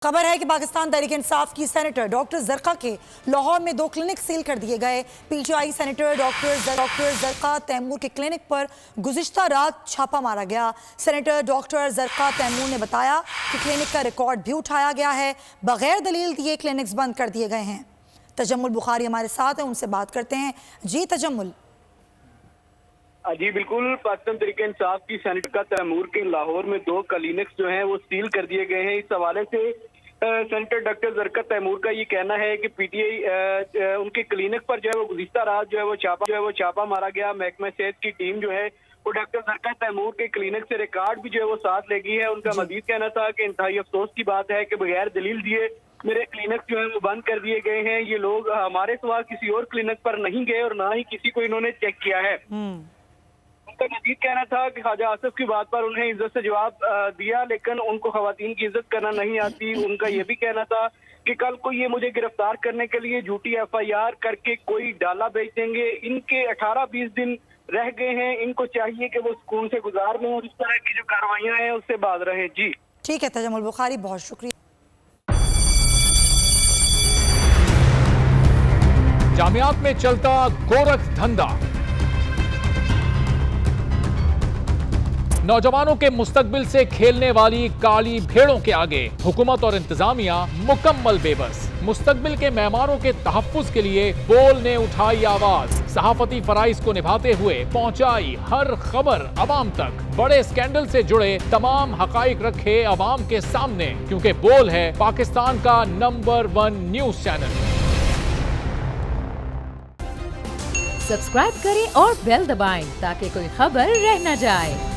खबर है कि पाकिस्तान तहरीक इंसाफ की सेनेटर डॉक्टर जरका के लाहौर में 2 क्लिनिक सील कर दिए गए। पीटीआई सेनेटर डॉक्टर जरका तैमूर के क्लिनिक पर गुज़िश्ता रात छापा मारा गया। सेनेटर डॉक्टर जरका तैमूर ने बताया कि क्लिनिक का रिकॉर्ड भी उठाया गया है। बगैर दलील दिए क्लिनिक्स बंद कर दिए गए हैं। तजम्मुल बुखारी हमारे साथ हैं, उनसे बात करते हैं। जी तजम्मुल। जी बिल्कुल, पाकिस्तान तहरीक इंसाफ की सेनेटर तैमूर के लाहौर में 2 क्लिनिक्स जो हैं वो सील कर दिए गए हैं। इस हवाले से सेनेटर डॉक्टर जरका तैमूर का ये कहना है कि पीटीआई उनके क्लिनिक पर जो है वो गुज़िश्ता रात जो है वो छापा मारा गया। महकमा सेहत की टीम जो है वो डॉक्टर जरका तैमूर के क्लिनिक से रिकॉर्ड भी जो है वो साथ लेगी है। उनका मजीद कहना था कि इंतहाई अफसोस की बात है कि बगैर दलील दिए मेरे क्लिनिक जो है वो बंद कर दिए गए हैं। ये लोग हमारे सिवा किसी और क्लिनिक पर नहीं गए और ना ही किसी को इन्होंने चेक किया है। उनका मजीद कहना था कि ख्वाजा आसिफ की बात पर उन्हें इज्जत से जवाब दिया, लेकिन उनको खवातीन की इज्जत करना नहीं आती। उनका ये भी कहना था कि कल को ये मुझे गिरफ्तार करने के लिए झूठी FIR करके कोई डाला बेच देंगे। इनके 18-20 दिन रह गए हैं, इनको चाहिए कि वो सुकून से गुजार लें और इस तरह की जो कार्रवाइयां हैं उससे बाज रहे। जी ठीक है तजम्मुल बुखारी, बहुत शुक्रिया। जामियात में चलता गोरख धंधा, नौजवानों के मुस्तकबिल से खेलने वाली काली भेड़ों के आगे हुकूमत और इंतजामिया मुकम्मल बेबस। मुस्तकबिल के मेहमानों के तहफ्फुज के लिए बोल ने उठाई आवाज, सहाफती फराइज को निभाते हुए पहुंचाई हर खबर अवाम तक। बड़े स्कैंडल से जुड़े तमाम हकाइक रखे अवाम के सामने, क्योंकि बोल है पाकिस्तान का नंबर 1 न्यूज चैनल। सब्सक्राइब करें और बेल दबाएं ताकि कोई खबर रह न जाए।